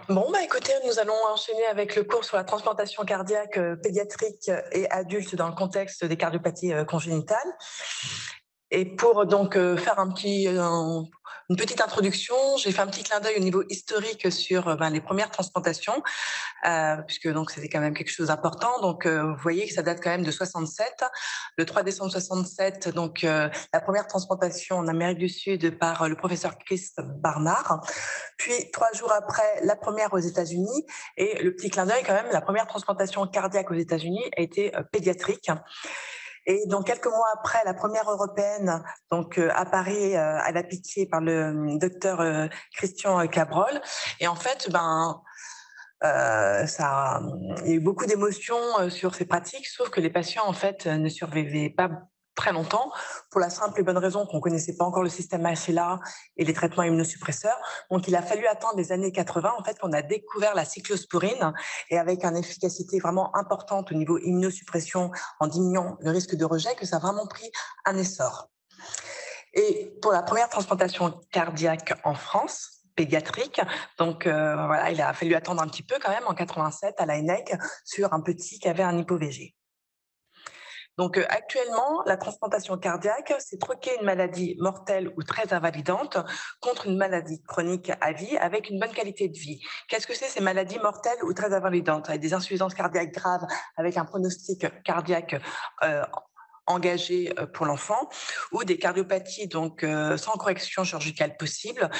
Bon, bah écoutez, nous allons enchaîner avec le cours sur la transplantation cardiaque pédiatrique et adulte dans le contexte des cardiopathies congénitales. Et pour donc faire une petite introduction, j'ai fait un petit clin d'œil au niveau historique sur les premières transplantations, puisque donc c'était quand même quelque chose d'important. Donc vous voyez que ça date quand même de 67. Le 3 décembre 67, donc la première transplantation en Amérique du Sud par le professeur Chris Barnard. Puis 3 jours après, la première aux États-Unis. Et le petit clin d'œil quand même, la première transplantation cardiaque aux États-Unis a été pédiatrique. Et donc quelques mois après, la première européenne, donc à Paris, à la Pitié par le docteur Christian Cabrol. Et en fait, il y a eu beaucoup d'émotions sur ces pratiques, sauf que les patients en fait ne survivaient pas très longtemps, pour la simple et bonne raison qu'on ne connaissait pas encore le système HLA et les traitements immunosuppresseurs. Donc il a fallu attendre les années 80 en fait qu'on a découvert la cyclosporine, et avec une efficacité vraiment importante au niveau immunosuppression en diminuant le risque de rejet, que ça a vraiment pris un essor. Et pour la première transplantation cardiaque en France, pédiatrique, donc voilà, il a fallu attendre un petit peu quand même en 87 à la l'ANEC sur un petit qui avait un hypo-VG. Donc actuellement, la transplantation cardiaque, c'est troquer une maladie mortelle ou très invalidante contre une maladie chronique à vie avec une bonne qualité de vie. Qu'est-ce que c'est ces maladies mortelles ou très invalidantes? Avec des insuffisances cardiaques graves, avec un pronostic cardiaque euh, engagé pour l'enfant, ou des cardiopathies donc sans correction chirurgicale possible,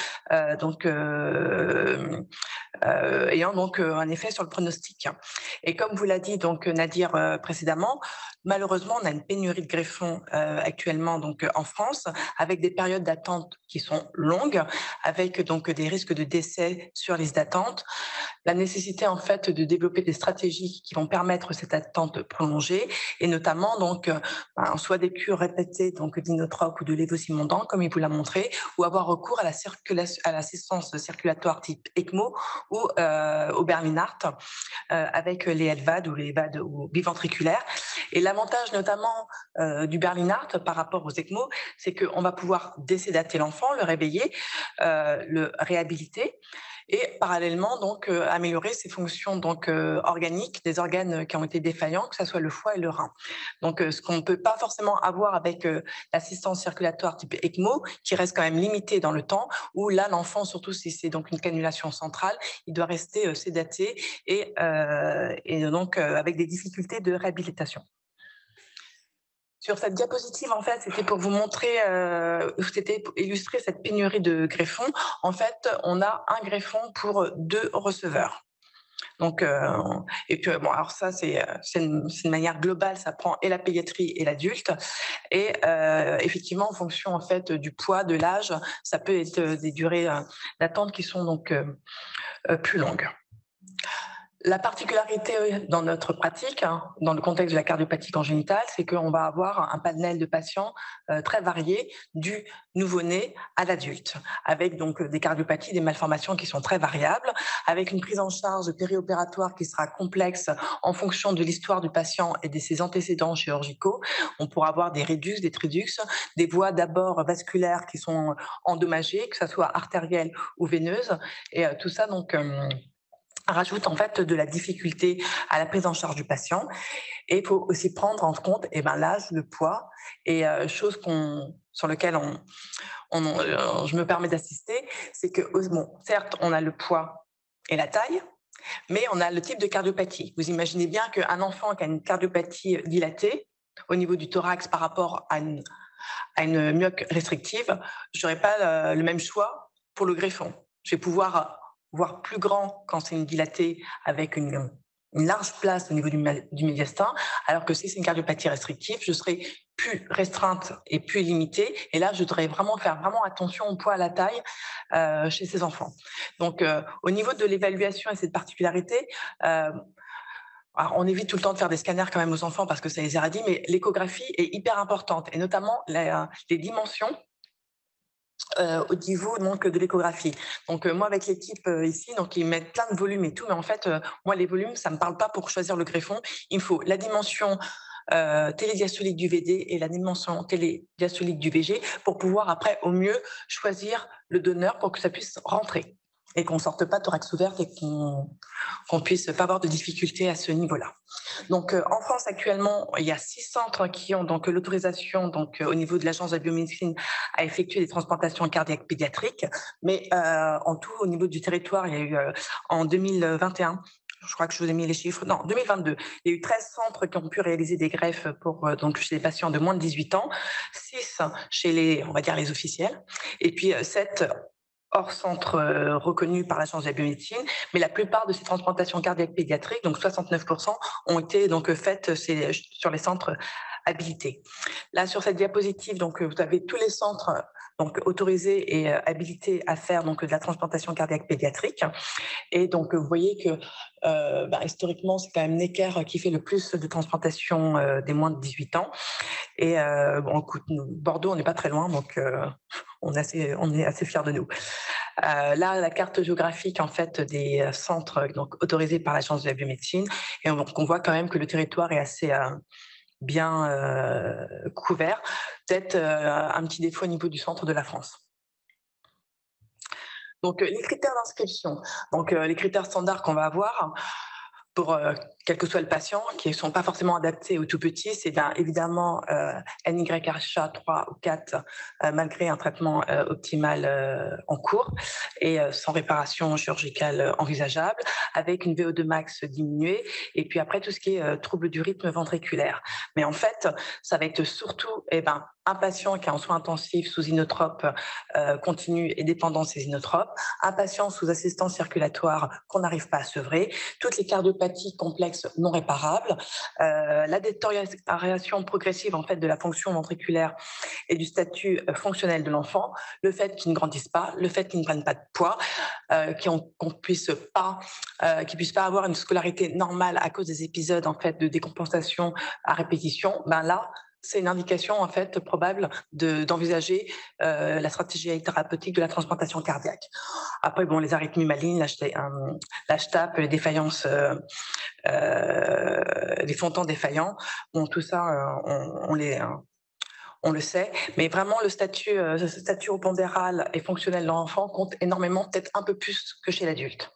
ayant donc un effet sur le pronostic. Et comme vous l'a dit donc Nadir précédemment, malheureusement on a une pénurie de greffons actuellement donc en France, avec des périodes d'attente qui sont longues, avec donc des risques de décès sur liste d'attente, la nécessité en fait de développer des stratégies qui vont permettre cette attente prolongée, et notamment donc soit des cures répétées donc d'inotrope ou de lévosimondan comme il vous l'a montré, ou avoir recours à l'assistance circulatoire type ECMO ou au Berlinart avec les LVAD ou les VAD ou biventriculaires. Et l'avantage notamment du Berlinart par rapport aux ECMO, c'est qu'on va pouvoir désédater l'enfant, le réveiller, le réhabiliter, et parallèlement donc améliorer ses fonctions donc organiques des organes qui ont été défaillants, que ce soit le foie et le rein. Donc ce qu'on ne peut pas forcément avoir avec l'assistance circulatoire type ECMO, qui reste quand même limitée dans le temps, où là l'enfant, surtout si c'est donc une cannulation centrale, il doit rester sédaté et donc avec des difficultés de réhabilitation. Sur cette diapositive, en fait, c'était pour vous montrer, c'était pour illustrer cette pénurie de greffons. En fait, on a un greffon pour 2 receveurs. Donc, et puis bon, alors ça, c'est une manière globale, ça prend et la pédiatrie et l'adulte. Et effectivement, en fonction en fait du poids, de l'âge, ça peut être des durées d'attente qui sont donc plus longues. La particularité dans notre pratique, dans le contexte de la cardiopathie congénitale, c'est qu'on va avoir un panel de patients très varié, du nouveau-né à l'adulte, avec donc des cardiopathies, des malformations qui sont très variables, avec une prise en charge périopératoire qui sera complexe en fonction de l'histoire du patient et de ses antécédents chirurgicaux. On pourra avoir des rédux, des tridux, des voies d'abord vasculaires qui sont endommagées, que ce soit artérielles ou veineuses, et tout ça donc rajoute en fait de la difficulté à la prise en charge du patient. Et il faut aussi prendre en compte l'âge, le poids, et chose sur lequel je me permets d'assister, c'est que bon, certes on a le poids et la taille, mais on a le type de cardiopathie. Vous imaginez bien qu'un enfant qui a une cardiopathie dilatée au niveau du thorax par rapport à une myoque restrictive, je n'aurai pas le même choix pour le greffon. Je vais pouvoir voir plus grand quand c'est une dilatée avec une large place au niveau du médiastin, alors que si c'est une cardiopathie restrictive, je serai plus restreinte et plus limitée. Et là, je devrais vraiment faire attention au poids, à la taille chez ces enfants. Donc, au niveau de l'évaluation et cette particularité, alors on évite tout le temps de faire des scanners quand même aux enfants parce que ça les irradie, mais l'échographie est hyper importante, et notamment les dimensions au niveau donc de l'échographie. Donc moi avec l'équipe ici, donc ils mettent plein de volumes et tout, mais en fait moi les volumes ça me parle pas pour choisir le greffon. Il me faut la dimension télédiastolique du VD et la dimension télédiastolique du VG pour pouvoir après au mieux choisir le donneur pour que ça puisse rentrer. et qu'on ne sorte pas thorax ouverte et qu'on puisse pas avoir de difficultés à ce niveau-là. Donc, en France, actuellement, il y a 6 centres qui ont donc l'autorisation au niveau de l'Agence de la biomédecine à effectuer des transplantations cardiaques pédiatriques. Mais en tout, au niveau du territoire, il y a eu en 2021, je crois que je vous ai mis les chiffres, non, 2022, il y a eu 13 centres qui ont pu réaliser des greffes chez les patients de moins de 18 ans, 6 chez on va dire les officiels, et puis 7 hors centre reconnu par l'Agence de la biomédecine, mais la plupart de ces transplantations cardiaques pédiatriques, donc 69%, ont été faites sur les centres habilités. Là, sur cette diapositive, vous avez tous les centres autorisés et habilités à faire de la transplantation cardiaque pédiatrique. Et donc, vous voyez que historiquement, c'est quand même Necker qui fait le plus de transplantations des moins de 18 ans. Et écoute, Bordeaux, on n'est pas très loin, donc on est assez fiers de nous. Là, la carte géographique en fait des centres autorisés par l'Agence de la biomédecine, et on voit quand même que le territoire est assez bien couvert. Peut-être un petit défaut au niveau du centre de la France. Donc, les critères d'inscription. Donc, les critères standards qu'on va avoir pour quel que soit le patient, qui ne sont pas forcément adaptés aux tout petits, c'est bien évidemment NYHA 3 ou 4, malgré un traitement optimal en cours et sans réparation chirurgicale envisageable, avec une VO2 max diminuée, et puis après tout ce qui est trouble du rythme ventriculaire. Mais en fait, ça va être surtout un patient qui est en soins intensifs sous inotropes continu et dépendant de ces inotropes, un patient sous assistance circulatoire qu'on n'arrive pas à sevrer, toutes les cardiopathies complexes non réparables, la détérioration progressive en fait de la fonction ventriculaire et du statut fonctionnel de l'enfant, le fait qu'il ne grandisse pas, le fait qu'il ne prenne pas de poids, qu'on puisse pas avoir une scolarité normale à cause des épisodes en fait de décompensation à répétition. Là, c'est une indication en fait probable d'envisager la stratégie thérapeutique de la transplantation cardiaque. Après, les arythmies malignes, l'HTAP, les défaillances, les fontans défaillants, tout ça, on le sait, mais vraiment le statut pondéral et fonctionnel de l'enfant compte énormément, peut-être un peu plus que chez l'adulte.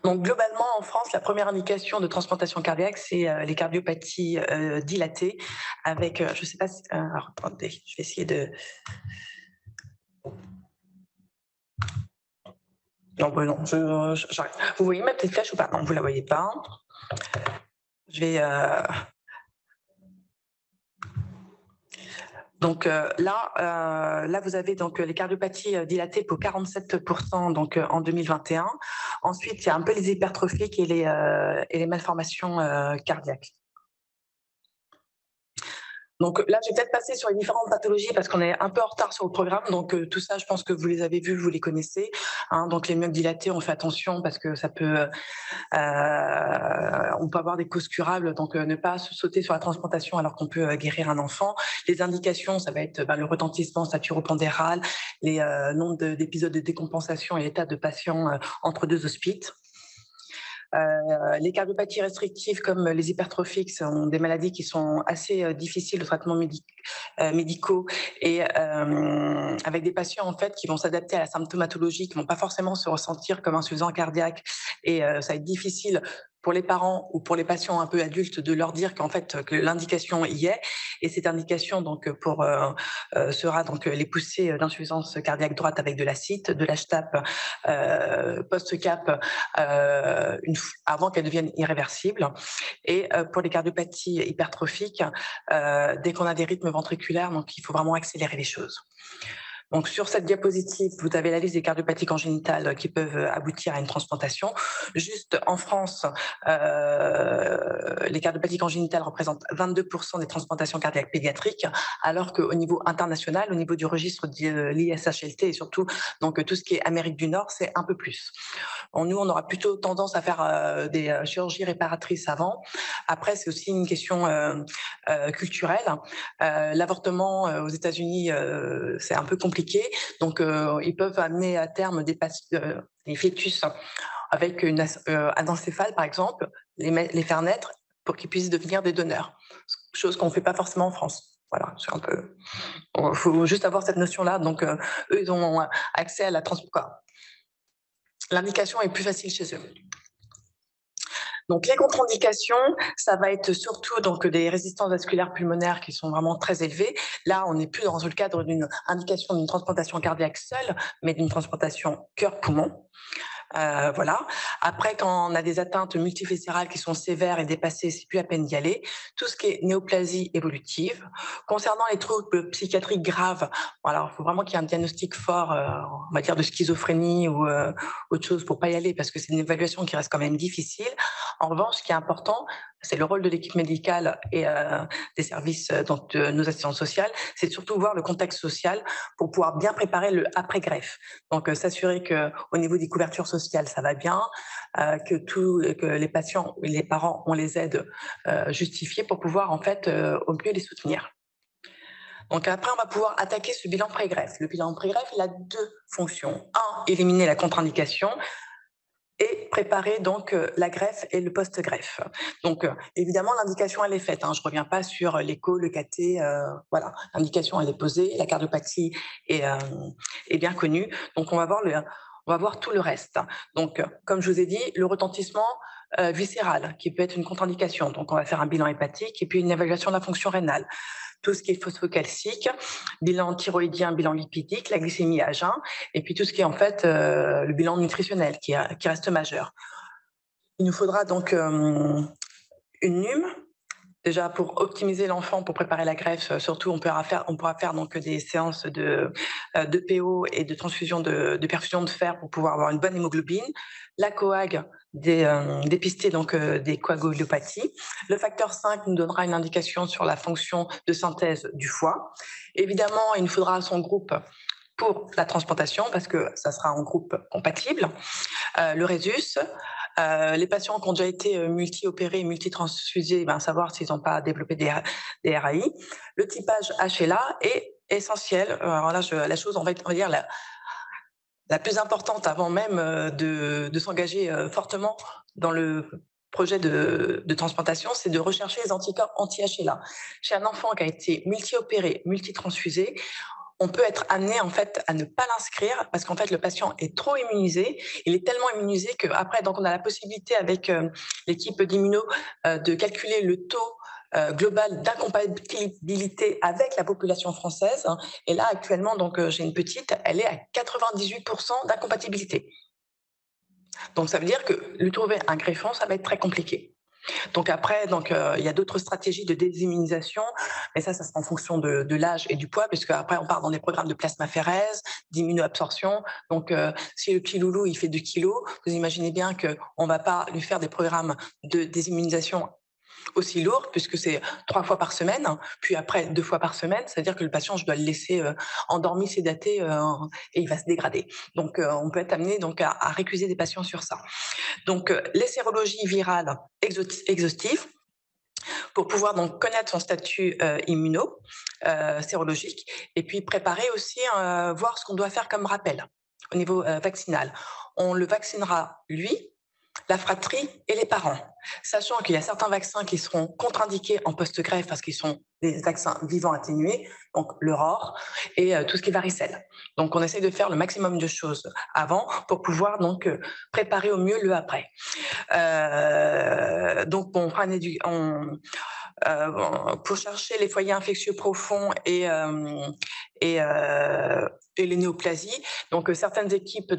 Donc globalement, en France, la première indication de transplantation cardiaque, c'est les cardiopathies dilatées avec, je ne sais pas si... alors, attendez, je vais essayer de... Non, j'arrête. Vous voyez ma petite flèche ou pas? Non, vous ne la voyez pas. Je vais... Donc là, vous avez les cardiopathies dilatées pour 47% en 2021. Ensuite, il y a un peu les hypertrophiques et les malformations cardiaques. Donc là, je vais peut-être passer sur les différentes pathologies parce qu'on est un peu en retard sur le programme. Donc tout ça, je pense que vous les avez vus, vous les connaissez. Donc les myomes dilatés, on fait attention parce que ça peut, on peut avoir des causes curables. Donc ne pas sauter sur la transplantation alors qu'on peut guérir un enfant. Les indications, ça va être le retentissement saturo-pondéral, les nombres d'épisodes de décompensation et l'état de patient entre deux hospices. Les cardiopathies restrictives comme les hypertrophiques sont des maladies qui sont assez difficiles de traitement médicaux et avec des patients en fait qui vont s'adapter à la symptomatologie, qui vont pas forcément se ressentir comme insuffisant cardiaque et ça va être difficile pour les parents ou pour les patients un peu adultes de leur dire qu'en fait que l'indication y est, et cette indication sera les poussées d'insuffisance cardiaque droite avec de l'acide, de l'HTAP post-cap avant qu'elle devienne irréversible. Et pour les cardiopathies hypertrophiques, dès qu'on a des rythmes ventriculaires, il faut vraiment accélérer les choses. Donc, sur cette diapositive, vous avez la liste des cardiopathies congénitales qui peuvent aboutir à une transplantation. Juste en France, les cardiopathies congénitales représentent 22% des transplantations cardiaques pédiatriques, alors qu'au niveau international, au niveau du registre de l'ISHLT et surtout tout ce qui est Amérique du Nord, c'est un peu plus. Nous, on aura plutôt tendance à faire des chirurgies réparatrices avant. Après, c'est aussi une question culturelle. L'avortement aux États-Unis, c'est un peu compliqué. Donc, ils peuvent amener à terme des fœtus avec un encéphale, par exemple, les faire naître pour qu'ils puissent devenir des donneurs, chose qu'on ne fait pas forcément en France. Voilà, c'est un peu. Il faut juste avoir cette notion-là. Donc, eux, ils ont accès à la quoi. L'indication est plus facile chez eux. Donc les contre-indications, ça va être surtout donc des résistances vasculaires pulmonaires qui sont vraiment très élevées. Là, on n'est plus dans le cadre d'une indication d'une transplantation cardiaque seule, mais d'une transplantation cœur-poumon. Voilà. Après, quand on a des atteintes multifacérales qui sont sévères et dépassées, c'est plus à peine d'y aller. Tout ce qui est néoplasie évolutive. Concernant les troubles psychiatriques graves, alors il faut vraiment qu'il y ait un diagnostic fort, on va dire de schizophrénie ou autre chose pour pas y aller parce que c'est une évaluation qui reste quand même difficile. En revanche, ce qui est important, c'est le rôle de l'équipe médicale et des services donc de nos assistantes sociales, c'est surtout voir le contexte social pour pouvoir bien préparer le après-greffe. Donc s'assurer que au niveau des couvertures sociales, ça va bien, que les patients et les parents, on les aide justifiés pour pouvoir en fait au mieux les soutenir. Donc après, on va pouvoir attaquer ce bilan pré-greffe. Le bilan pré-greffe, il a deux fonctions. Un, éliminer la contre-indication et préparer donc la greffe et le post-greffe. Donc évidemment, l'indication, elle est faite. Je ne reviens pas sur l'écho, le KT. Voilà, l'indication, elle est posée. La cardiopathie est bien connue. Donc on va voir tout le reste. Donc, comme je vous ai dit, le retentissement viscéral, qui peut être une contre-indication. Donc, on va faire un bilan hépatique et puis une évaluation de la fonction rénale. Tout ce qui est phosphocalcique, bilan thyroïdien, bilan lipidique, la glycémie à jeun, et puis tout ce qui est en fait le bilan nutritionnel qui reste majeur. Il nous faudra donc une NUM, déjà pour optimiser l'enfant, pour préparer la greffe. Surtout, on pourra faire donc des séances de PO et de transfusion de perfusion de fer pour pouvoir avoir une bonne hémoglobine. La coag, dépister donc des coagulopathies. Le facteur 5 nous donnera une indication sur la fonction de synthèse du foie. Évidemment, il nous faudra son groupe pour la transplantation parce que ça sera en groupe compatible. Le résus, les patients qui ont déjà été multi-opérés, multi-transfusés, savoir s'ils n'ont pas développé des RAI. Le typage HLA est essentiel. Alors là, la chose, on va dire, la plus importante avant même de s'engager fortement dans le projet de transplantation, c'est de rechercher les anticorps anti-HLA. Chez un enfant qui a été multi-opéré, multi-transfusé, on peut être amené en fait à ne pas l'inscrire parce qu'en fait le patient est trop immunisé, il est tellement immunisé qu'après donc on a la possibilité avec l'équipe d'immuno de calculer le taux global d'incompatibilité avec la population française. Et là actuellement donc j'ai une petite, elle est à 98% d'incompatibilité. Donc ça veut dire que lui trouver un greffon, ça va être très compliqué. Donc après, il y a d'autres stratégies de désimmunisation, mais ça sera en fonction de l'âge et du poids, puisque après on part dans des programmes de plasmaphérèse, d'immunoabsorption. Donc si le petit loulou il fait 2 kilos, vous imaginez bien qu'on ne va pas lui faire des programmes de désimmunisation aussi lourds, puisque c'est 3 fois par semaine, puis après 2 fois par semaine, c'est-à-dire que le patient, je dois le laisser endormi, sédaté, et il va se dégrader. Donc on peut être amené donc à récuser des patients sur ça. Donc les sérologies virales exhaustives, pour pouvoir donc connaître son statut sérologique et puis préparer aussi, voir ce qu'on doit faire comme rappel au niveau vaccinal. On le vaccinera, lui, la fratrie et les parents, sachant qu'il y a certains vaccins qui seront contre-indiqués en post-greffe parce qu'ils sont des vaccins vivants atténués, donc l'aurore et tout ce qui est varicelle. Donc on essaie de faire le maximum de choses avant pour pouvoir donc préparer au mieux le après. Donc on fera pour chercher les foyers infectieux profonds et les néoplasies. Donc certaines équipes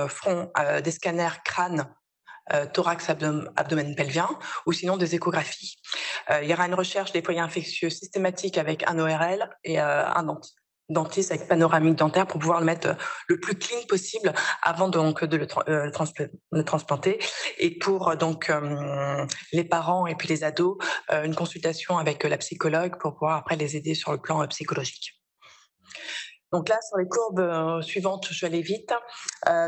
feront des scanners crâne, thorax, abdomen pelvien, ou sinon des échographies. Il y aura une recherche des foyers infectieux systématique avec un ORL et un dentiste avec panoramique dentaire pour pouvoir le mettre le plus clean possible avant donc de le transplanter. Et pour donc les parents et puis les ados, une consultation avec la psychologue pour pouvoir après les aider sur le plan psychologique. Donc là, sur les courbes suivantes, je vais aller vite.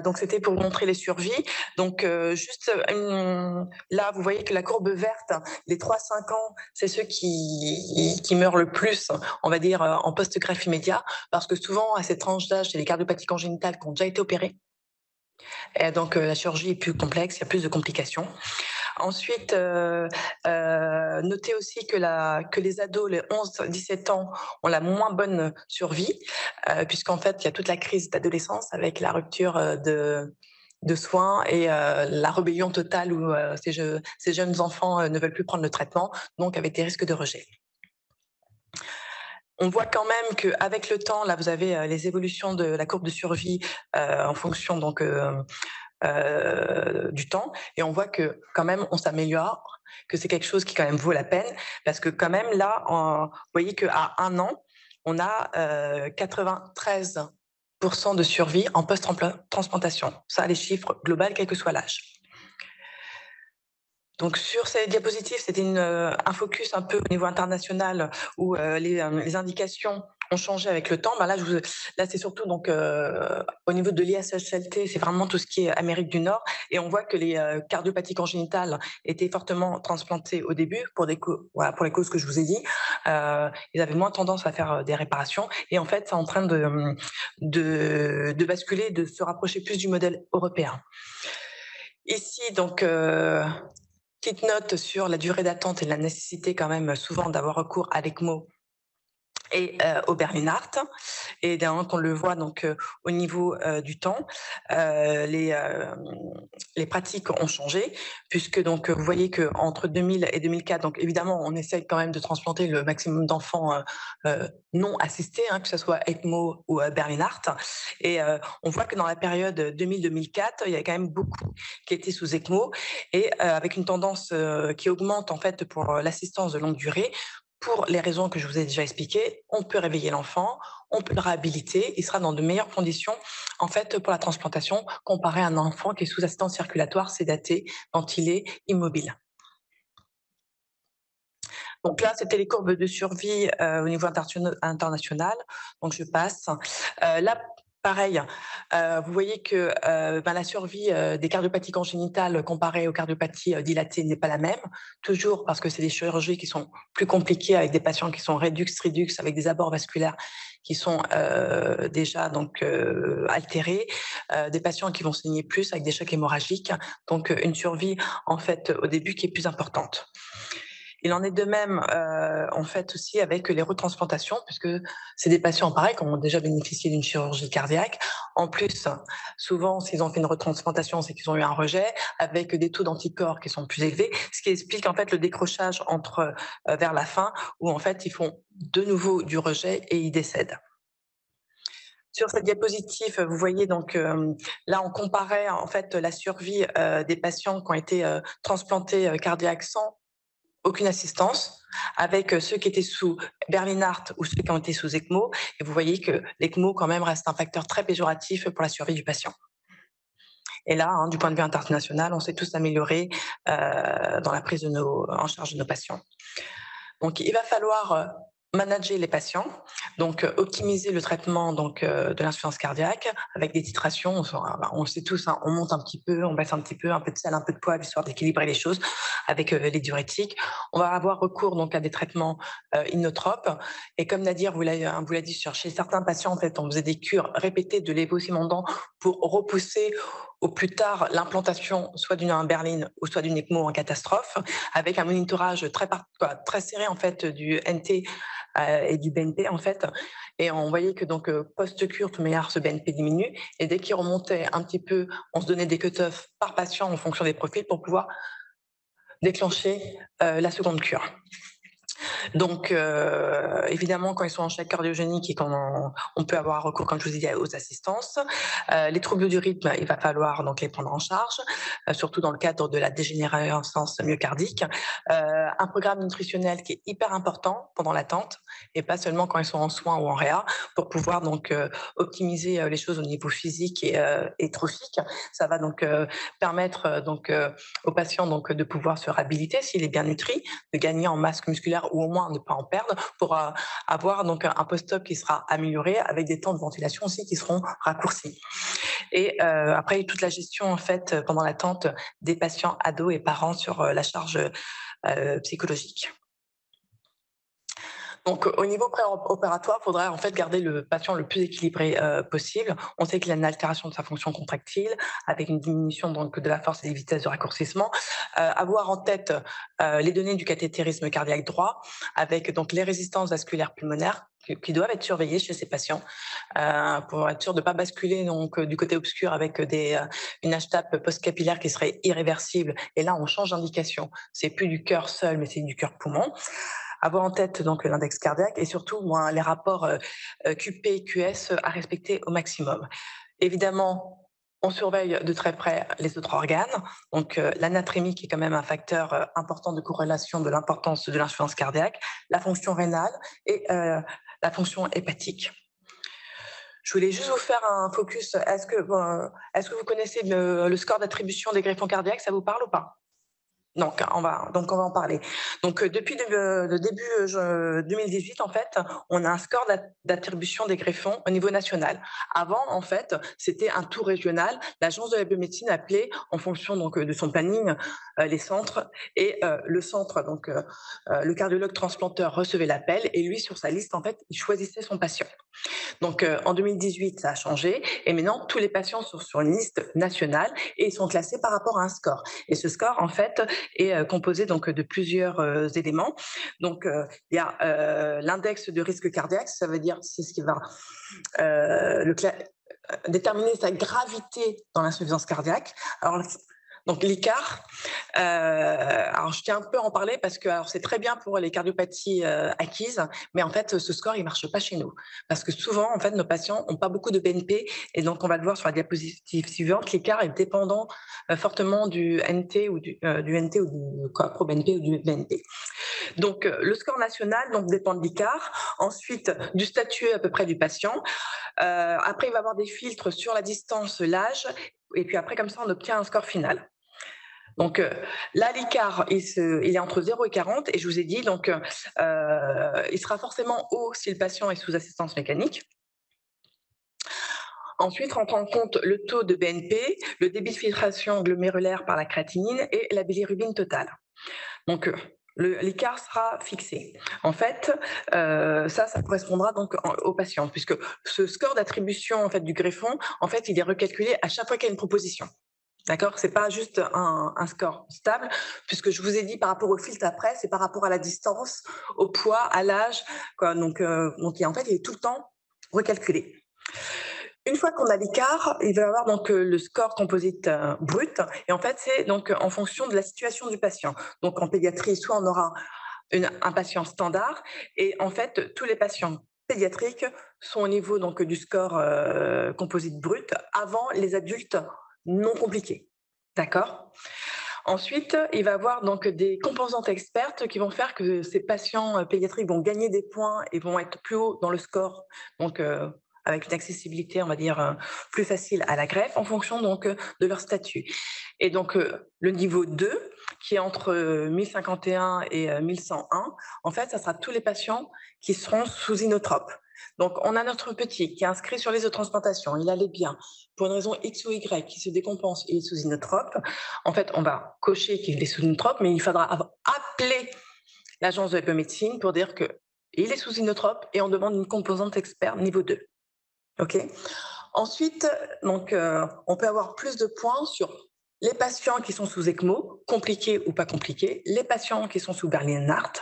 Donc c'était pour vous montrer les survies. Donc juste là, vous voyez que la courbe verte, les 3-5 ans, c'est ceux qui meurent le plus, on va dire, en post-greffe immédiat, parce que souvent, à cette tranche d'âge, c'est les cardiopathies congénitales qui ont déjà été opérées. Et donc la chirurgie est plus complexe, il y a plus de complications. Ensuite, Notez aussi que les ados, les 11-17 ans, ont la moins bonne survie, puisqu'en fait, il y a toute la crise d'adolescence avec la rupture de soins et la rébellion totale où ces jeunes enfants ne veulent plus prendre le traitement, donc avec des risques de rejet. On voit quand même qu'avec le temps, là, vous avez les évolutions de la courbe de survie en fonction donc du temps, et on voit que quand même on s'améliore, que c'est quelque chose qui quand même vaut la peine, parce que quand même là, vous voyez qu'à 1 an, on a 93% de survie en post-transplantation. Ça, les chiffres globaux, quel que soit l'âge. Donc sur ces diapositives, c'était un focus un peu au niveau international où les indications ont changé avec le temps. Ben là, c'est surtout donc au niveau de l'ISHLT, c'est vraiment tout ce qui est Amérique du Nord, et on voit que les cardiopathies congénitales étaient fortement transplantées au début pour pour les causes que je vous ai dit. Ils avaient moins tendance à faire des réparations, et en fait, c'est en train de basculer, de se rapprocher plus du modèle européen. Ici, donc, petite note sur la durée d'attente et la nécessité quand même souvent d'avoir recours à l'ECMO et au Berlin-Hart. Et d'ailleurs, on le voit donc au niveau du temps, les pratiques ont changé, puisque donc vous voyez que entre 2000 et 2004, donc évidemment, on essaye quand même de transplanter le maximum d'enfants non assistés, hein, que ce soit ECMO ou Berlin-Hart. Et on voit que dans la période 2000-2004, il y a quand même beaucoup qui étaient sous ECMO, et avec une tendance qui augmente en fait pour l'assistance de longue durée. Pour les raisons que je vous ai déjà expliquées, on peut réveiller l'enfant, on peut le réhabiliter, il sera dans de meilleures conditions en fait pour la transplantation comparé à un enfant qui est sous assistance circulatoire sédaté, ventilé, immobile. Donc là, c'était les courbes de survie au niveau international. Donc je passe. Là, pareil, vous voyez que la survie des cardiopathies congénitales comparée aux cardiopathies dilatées n'est pas la même, toujours parce que c'est des chirurgies qui sont plus compliquées avec des patients qui sont rédux, avec des abords vasculaires qui sont déjà donc altérés, des patients qui vont saigner plus avec des chocs hémorragiques, donc une survie en fait au début qui est plus importante. Il en est de même en fait aussi avec les retransplantations, puisque c'est des patients pareils qui ont déjà bénéficié d'une chirurgie cardiaque. En plus, souvent, s'ils ont fait une retransplantation, c'est qu'ils ont eu un rejet avec des taux d'anticorps qui sont plus élevés, ce qui explique en fait le décrochage vers la fin, où en fait ils font de nouveau du rejet et ils décèdent. Sur cette diapositive, vous voyez donc là on comparait en fait la survie des patients qui ont été transplantés cardiaques sans aucune assistance, avec ceux qui étaient sous Berlin-Hart ou ceux qui ont été sous ECMO. Et vous voyez que l'ECMO, quand même, reste un facteur très péjoratif pour la survie du patient. Et là, hein, du point de vue international, on s'est tous améliorés dans la prise en charge de nos patients. Donc, il va falloir manager les patients, donc optimiser le traitement de l'insuffisance cardiaque avec des titrations. On le sait tous, hein, on monte un petit peu, on baisse un petit peu, un peu de sel, un peu de poivre, histoire d'équilibrer les choses avec les diurétiques. On va avoir recours donc à des traitements inotropes. Et comme Nadir vous l'a dit, chez certains patients, en fait, on faisait des cures répétées de lévocimendant pour repousser au plus tard l'implantation soit d'une berline ou soit d'une ECMO en catastrophe, avec un monitorage très serré en fait du NT et du BNP en fait. Et on voyait que donc post-cure, tout meilleur, ce BNP diminue. Et dès qu'il remontait un petit peu, on se donnait des cut-offs par patient en fonction des profils pour pouvoir déclencher la seconde cure. Donc, évidemment, quand ils sont en choc cardiogénique et quand on peut avoir recours, comme je vous ai dit, aux assistances, les troubles du rythme, il va falloir donc les prendre en charge, surtout dans le cadre de la dégénérescence myocardique. Un programme nutritionnel qui est hyper important pendant l'attente et pas seulement quand ils sont en soins ou en réa, pour pouvoir donc optimiser les choses au niveau physique et trophique. Ça va donc permettre au patient donc de pouvoir se réhabiliter s'il est bien nutri, de gagner en masse musculaire ou au moins ne pas en perdre, pour avoir donc un post-op qui sera amélioré avec des temps de ventilation aussi qui seront raccourcis. Et après, toute la gestion en fait pendant l'attente des patients ados et parents sur la charge psychologique. Donc, au niveau préopératoire, il faudrait en fait garder le patient le plus équilibré possible. On sait qu'il y a une altération de sa fonction contractile avec une diminution donc de la force et des vitesses de raccourcissement. Avoir en tête les données du cathétérisme cardiaque droit avec donc les résistances vasculaires pulmonaires qui doivent être surveillées chez ces patients pour être sûr de ne pas basculer donc du côté obscur avec une HTAP post-capillaire qui serait irréversible. Et là, on change d'indication. C'est plus du cœur seul, mais c'est du cœur-poumon. Avoir en tête donc l'index cardiaque et surtout les rapports QP-QS à respecter au maximum. Évidemment, on surveille de très près les autres organes, donc l'anatrémie qui est quand même un facteur important de corrélation de l'importance de l'insuffisance cardiaque, la fonction rénale et la fonction hépatique. Je voulais juste vous faire un focus. Est-ce que vous connaissez le score d'attribution des greffons cardiaques? Ça vous parle ou pas? Donc on va en parler. Donc depuis le début 2018, en fait, on a un score d'attribution des greffons au niveau national. Avant, en fait, c'était un tout régional. L'agence de la biomédecine appelait en fonction donc de son planning les centres et le centre donc le cardiologue transplanteur recevait l'appel et lui sur sa liste en fait, il choisissait son patient. Donc en 2018, ça a changé et maintenant tous les patients sont sur une liste nationale et ils sont classés par rapport à un score. Et ce score en fait est composé donc de plusieurs éléments. Donc il y a l'index de risque cardiaque, ça veut dire c'est ce qui va déterminer sa gravité dans l'insuffisance cardiaque. Alors donc l'ICAR, alors je tiens un peu à en parler parce que c'est très bien pour les cardiopathies acquises, mais en fait ce score il marche pas chez nous parce que souvent en fait nos patients ont pas beaucoup de BNP et donc on va le voir sur la diapositive suivante, l'ICAR est dépendant fortement du NT ou du NT ou du pro-BNP ou du BNP. Donc le score national donc dépend de l'ICAR, ensuite du statut à peu près du patient. Après il va y avoir des filtres sur la distance, l'âge, et puis après comme ça on obtient un score final. Donc là, l'ICAR, il est entre 0 et 40 et je vous ai dit, donc il sera forcément haut si le patient est sous assistance mécanique. Ensuite, rentre en compte le taux de BNP, le débit de filtration glomérulaire par la créatinine et la bilirubine totale. Donc l'ICAR sera fixé. En fait, ça correspondra donc au patient, puisque ce score d'attribution en fait, du greffon, en fait, il est recalculé à chaque fois qu'il y a une proposition. D'accord, c'est pas juste un score stable, puisque je vous ai dit par rapport au filtre après, c'est par rapport à la distance, au poids, à l'âge, quoi. Donc en fait, il est tout le temps recalculé. Une fois qu'on a l'écart, il va y avoir donc le score composite brut, et en fait, c'est donc en fonction de la situation du patient. Donc en pédiatrie, soit on aura un patient standard, et en fait, tous les patients pédiatriques sont au niveau donc du score composite brut avant les adultes non compliqués. D'accord? Ensuite, il va y avoir donc des composantes expertes qui vont faire que ces patients pédiatriques vont gagner des points et vont être plus haut dans le score, donc avec une accessibilité, on va dire, plus facile à la greffe en fonction donc de leur statut. Et donc le niveau 2, qui est entre 1051 et 1101, en fait, ça sera tous les patients qui seront sous inotropes. Donc, on a notre petit qui est inscrit sur les transplantations, il allait bien. Pour une raison X ou Y, qui se décompense et est sous inotrope, en fait, on va cocher qu'il est sous inotrope, mais il faudra appeler l'agence de la biomédecine pour dire qu'il est sous inotrope et on demande une composante expert niveau 2. OK ? Ensuite, donc, on peut avoir plus de points sur les patients qui sont sous ECMO, compliqués ou pas compliqués, les patients qui sont sous Berliner Heart,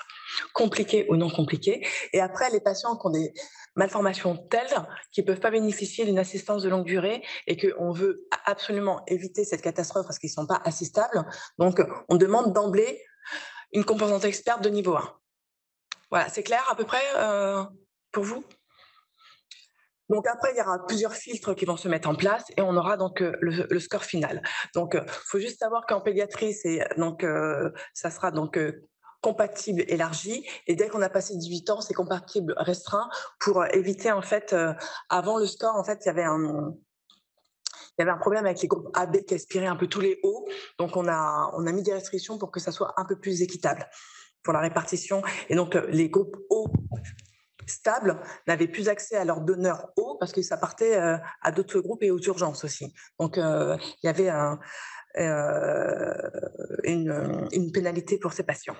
compliqués ou non compliqués, et après les patients qui ont des malformations telles qu'ils ne peuvent pas bénéficier d'une assistance de longue durée et qu'on veut absolument éviter cette catastrophe parce qu'ils ne sont pas assistables. Donc, on demande d'emblée une composante experte de niveau 1. Voilà, c'est clair à peu près pour vous ? Donc après, il y aura plusieurs filtres qui vont se mettre en place et on aura donc le score final. Donc, faut juste savoir qu'en pédiatrie, ça sera donc compatible élargi et dès qu'on a passé 18 ans, c'est compatible restreint pour éviter en fait, avant le score, en fait, il y avait un problème avec les groupes AB qui aspiraient un peu tous les hauts. Donc, on a mis des restrictions pour que ça soit un peu plus équitable pour la répartition. Et donc, les groupes hauts stables n'avaient plus accès à leurs donneurs hauts parce que ça partait à d'autres groupes et aux urgences aussi. Donc, il y avait une pénalité pour ces patients.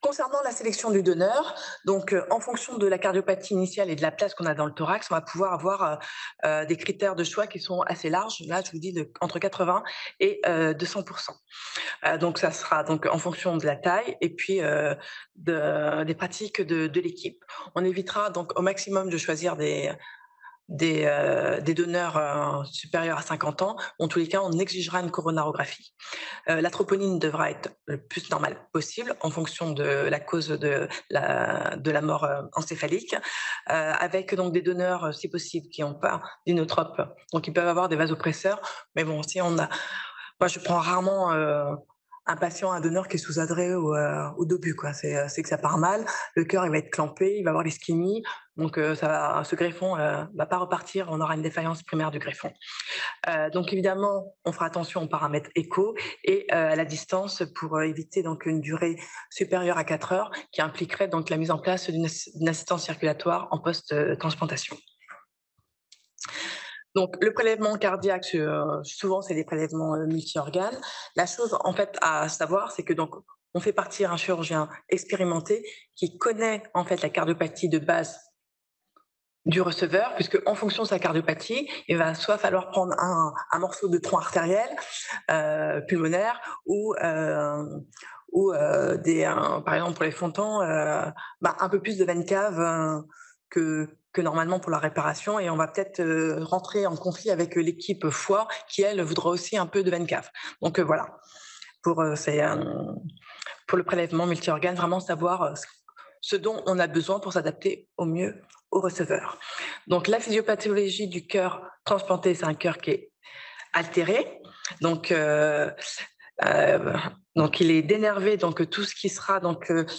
Concernant la sélection du donneur, donc en fonction de la cardiopathie initiale et de la place qu'on a dans le thorax, on va pouvoir avoir des critères de choix qui sont assez larges. Là, je vous dis entre 80 et 200%. Donc ça sera donc en fonction de la taille et puis des pratiques de l'équipe. On évitera donc au maximum de choisir des donneurs supérieurs à 50 ans. En tous les cas, on exigera une coronarographie. La troponine devra être le plus normale possible en fonction de la cause de la mort encéphalique, avec donc des donneurs, si possible, qui n'ont pas d'inotrope. Donc, ils peuvent avoir des vasopresseurs, mais bon, si on a... Moi, je prends rarement un patient, un donneur qui est sous adré au début, quoi. C'est que ça part mal, le cœur il va être clampé, il va avoir l'ischémie, donc ce greffon va pas repartir, on aura une défaillance primaire du greffon. Donc évidemment, on fera attention aux paramètres écho et à la distance pour éviter donc une durée supérieure à 4 heures qui impliquerait donc la mise en place d'une assistance circulatoire en post-transplantation. Donc, le prélèvement cardiaque, souvent, c'est des prélèvements multi-organes. La chose, en fait, à savoir, c'est que donc, on fait partir un chirurgien expérimenté qui connaît, en fait, la cardiopathie de base du receveur, puisque en fonction de sa cardiopathie, il va soit falloir prendre un morceau de tronc artériel pulmonaire ou par exemple pour les fontants, un peu plus de veine cave que normalement pour la réparation, et on va peut-être rentrer en conflit avec l'équipe foie qui, elle, voudra aussi un peu de veine cave. Donc voilà, pour le prélèvement multi-organes, vraiment savoir ce dont on a besoin pour s'adapter au mieux au receveur. Donc la physiopathologie du cœur transplanté, c'est un cœur qui est altéré. Donc il est dénervé, donc tout ce qui sera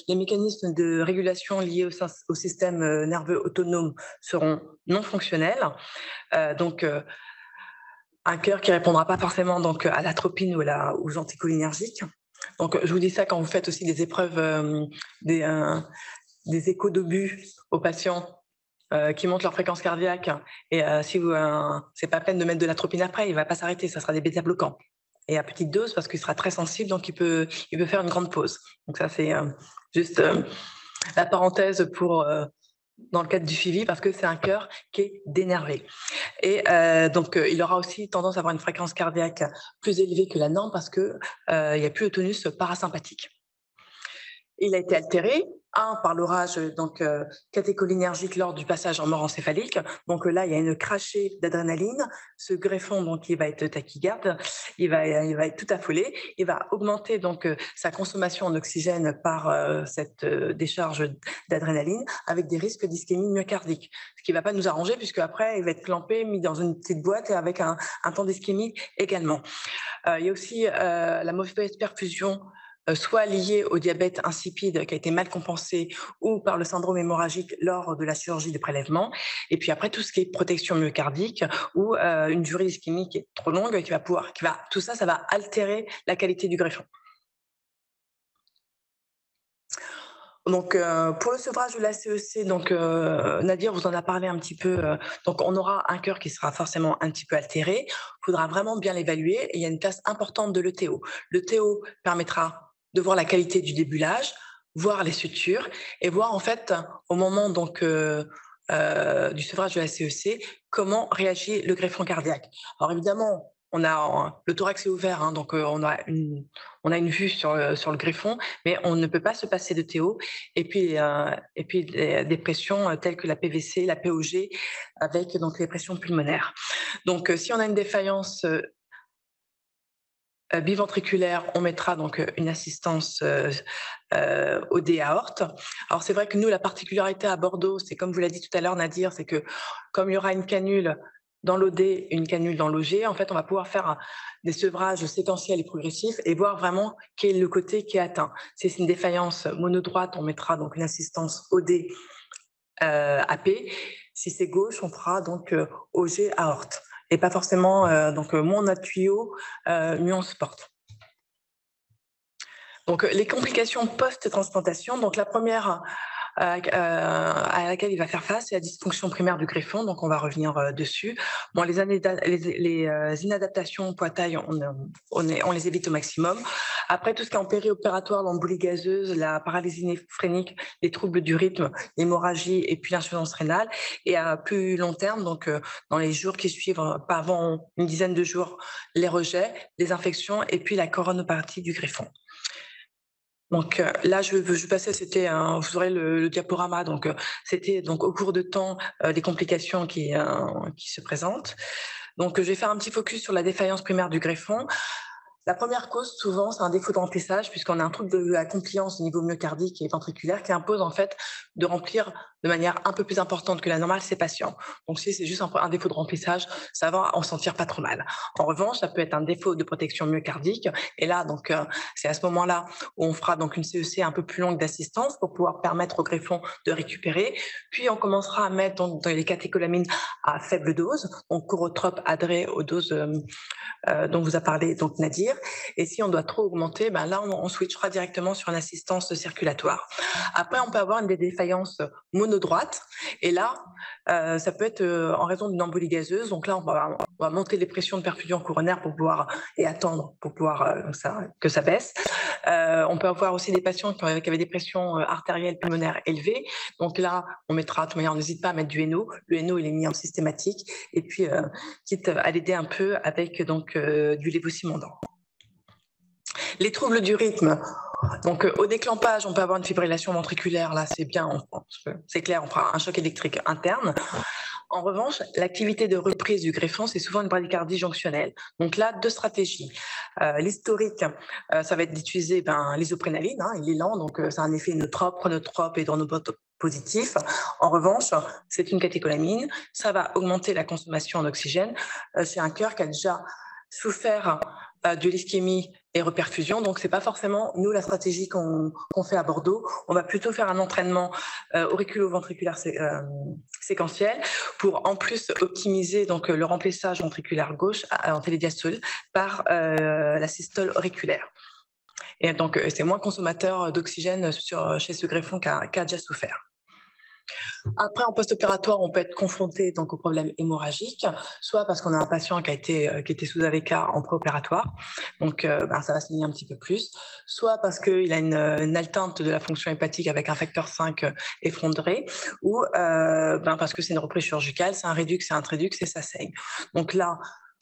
les mécanismes de régulation liés au système nerveux autonome seront non fonctionnels. Un cœur qui répondra pas forcément à l'atropine ou aux anticholinergiques. Donc je vous dis ça quand vous faites aussi des épreuves, des échos d'obus aux patients qui montent leur fréquence cardiaque. Et si vous, c'est pas peine de mettre de l'atropine après, il va pas s'arrêter, ça sera des bêta-bloquants. Et à petite dose parce qu'il sera très sensible, donc il peut faire une grande pause. Donc ça, c'est juste la parenthèse pour dans le cadre du suivi, parce que c'est un cœur qui est dénervé. Et il aura aussi tendance à avoir une fréquence cardiaque plus élevée que la norme parce qu'il n'y a plus le tonus parasympathique. Il a été altéré, par l'orage catécholinergique lors du passage en mort encéphalique. Donc là, il y a une crachée d'adrénaline. Ce greffon, donc, il va être tachycarde, il va être tout affolé. Il va augmenter sa consommation en oxygène par cette décharge d'adrénaline, avec des risques d'ischémie myocardique. Ce qui ne va pas nous arranger, puisque après, il va être clampé, mis dans une petite boîte et avec un temps d'ischémie également. Il y a aussi la mauvaise perfusion, soit liée au diabète insipide qui a été mal compensé ou par le syndrome hémorragique lors de la chirurgie de prélèvement. Et puis après, tout ce qui est protection myocardique ou une durée ischémique qui est trop longue, tout ça, ça va altérer la qualité du greffon. Donc, pour le sevrage de la CEC, Nadir vous en a parlé un petit peu. Donc, on aura un cœur qui sera forcément un petit peu altéré. Il faudra vraiment bien l'évaluer. Et il y a une place importante de l'ETO. L'ETO permettra de voir la qualité du débulage, voir les sutures et voir en fait au moment du sevrage de la CEC comment réagit le greffon cardiaque. Alors évidemment, le thorax est ouvert, hein, donc on a une vue sur le greffon, mais on ne peut pas se passer de TO. Et puis des pressions telles que la PVC, la POG, avec les pressions pulmonaires. Donc si on a une défaillance biventriculaire, on mettra une assistance OD aorte. Alors c'est vrai que nous, la particularité à Bordeaux, c'est comme vous l'avez dit tout à l'heure, Nadir, c'est que comme il y aura une canule dans l'OD et une canule dans l'OG, en fait, on va pouvoir faire des sevrages séquentiels et progressifs et voir vraiment quel est le côté qui est atteint. Si c'est une défaillance monodroite, on mettra une assistance OD AP. Si c'est gauche, on fera OG aorte. Et pas forcément, moins on a de tuyaux, mieux on se porte. Donc, les complications post-transplantation, donc la première à laquelle il va faire face, c'est la dysfonction primaire du greffon, donc on va revenir dessus. Bon, les inadaptations poids-taille, on les évite au maximum. Après, tout ce qui est en périopératoire, l'embolie gazeuse, la paralysie néphrénique, les troubles du rythme, l'hémorragie et puis l'insuffisance rénale. Et à plus long terme, donc dans les jours qui suivent, pas avant une dizaine de jours, les rejets, les infections et puis la coronopathie du greffon. Donc là, je passais, vous aurez le diaporama. Donc c'était donc au cours de temps les complications qui se présentent. Donc je vais faire un petit focus sur la défaillance primaire du greffon. La première cause, souvent, c'est un défaut de remplissage, puisqu'on a un trouble de la compliance au niveau myocardique et ventriculaire qui impose en fait de remplir de manière un peu plus importante que la normale ces patients. Donc si c'est juste un défaut de remplissage, ça va en sentir pas trop mal. En revanche, ça peut être un défaut de protection myocardique, et là, donc c'est à ce moment-là où on fera donc une CEC un peu plus longue d'assistance pour pouvoir permettre au greffon de récupérer. Puis on commencera à mettre donc, dans les catécholamines à faible dose, donc chorotrope adhéré aux doses dont vous a parlé donc Nadir. Et si on doit trop augmenter, ben là, on switchera directement sur une assistance circulatoire. Après, on peut avoir une défaillance monodroite. Et là, ça peut être en raison d'une embolie gazeuse. Donc là, on va monter les pressions de perfusion coronaire pour pouvoir et attendre pour pouvoir que ça baisse. On peut avoir aussi des patients qui avaient des pressions artérielles pulmonaires élevées. Donc là, on n'hésite pas à mettre du NO. Le NO, il est mis en systématique. Et puis, quitte à l'aider un peu avec donc du lévocimendant. Les troubles du rythme. Donc, au déclampage, on peut avoir une fibrillation ventriculaire. Là, c'est bien, c'est clair, on fera un choc électrique interne. En revanche, l'activité de reprise du greffon, c'est souvent une bradycardie jonctionnelle. Donc là, deux stratégies. L'historique, ça va être d'utiliser l'isoprénaline, il est lent, donc c'est un effet inotrope, chronotrope et dronopote positif. En revanche, c'est une catécholamine, ça va augmenter la consommation d'oxygène. C'est un cœur qui a déjà souffert de l'ischémie et reperfusion, donc c'est pas forcément nous la stratégie qu'on fait à Bordeaux. On va plutôt faire un entraînement auriculo-ventriculaire séquentiel pour en plus optimiser donc le remplissage ventriculaire gauche en télédiastole par la systole auriculaire. Et donc c'est moins consommateur d'oxygène chez ce greffon qui a déjà souffert. Après, en post-opératoire, on peut être confronté donc au problème hémorragique, soit parce qu'on a un patient qui était sous AVK en préopératoire, donc ça va saigner un petit peu plus, soit parce qu'il a une atteinte de la fonction hépatique avec un facteur 5 effondré, ou parce que c'est une reprise chirurgicale, c'est un rédux, c'est un trédux et ça saigne. Donc là,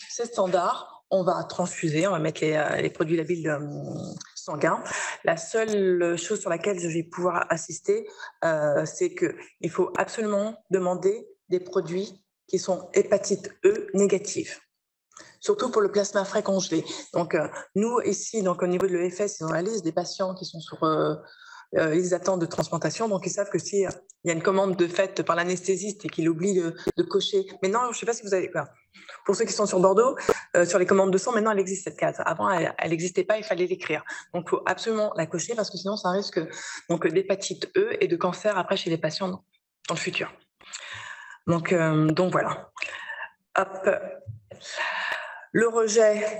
c'est standard. On va transfuser, on va mettre les produits labiles sanguins. La seule chose sur laquelle je vais pouvoir assister, c'est qu'il faut absolument demander des produits qui sont hépatite E négative, surtout pour le plasma frais congelé. Donc, nous, ici, donc, au niveau de l'EFS, ils ont la liste des patients qui sont sur liste d'attente de transplantation, donc ils savent que s'il y a une commande de fait par l'anesthésiste et qu'il oublie de cocher, mais non, je ne sais pas si vous avez... Pour ceux qui sont sur Bordeaux, sur les commandes de sang, maintenant, elle existe cette case. Avant, elle n'existait pas, il fallait l'écrire. Donc, il faut absolument la cocher parce que sinon, c'est un risque d'hépatite E et de cancer après chez les patients dans le futur. Donc voilà. Hop. Le rejet,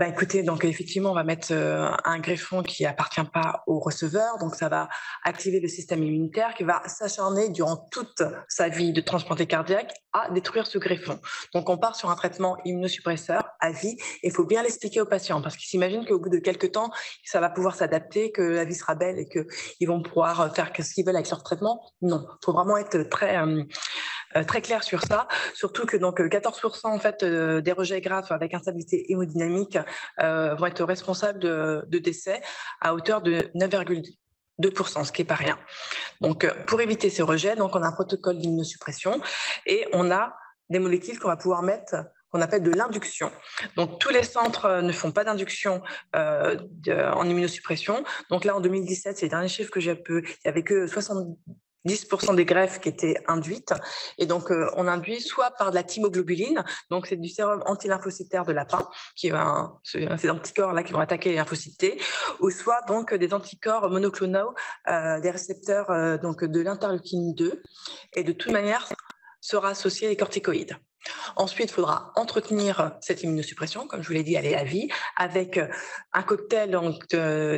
écoutez, donc effectivement, on va mettre un greffon qui appartient pas au receveur, donc ça va activer le système immunitaire qui va s'acharner durant toute sa vie de transplanté cardiaque à détruire ce greffon. Donc on part sur un traitement immunosuppresseur à vie, et il faut bien l'expliquer aux patients parce qu'ils s'imaginent qu'au bout de quelques temps, ça va pouvoir s'adapter, que la vie sera belle et qu'ils vont pouvoir faire ce qu'ils veulent avec leur traitement. Non, il faut vraiment être très clair sur ça, surtout que donc 14% en fait des rejets graves avec instabilité hémodynamique vont être responsables de décès à hauteur de 9,2%, ce qui n'est pas rien. Donc pour éviter ces rejets, donc on a un protocole d'immunosuppression et on a des molécules qu'on va pouvoir mettre qu'on appelle de l'induction. Donc tous les centres ne font pas d'induction en immunosuppression. Donc là en 2017, c'est les derniers chiffres que j'ai il n'y avait que 10% des greffes qui étaient induites. Et donc, on induit soit par de la thymoglobuline, donc c'est du sérum antilymphocytaire de lapin, ces anticorps-là qui vont attaquer les lymphocytes T, ou soit donc des anticorps monoclonaux des récepteurs donc de l'interleukine 2. Et de toute manière, sera associé les corticoïdes. Ensuite, il faudra entretenir cette immunosuppression, comme je vous l'ai dit, elle est à vie, avec un cocktail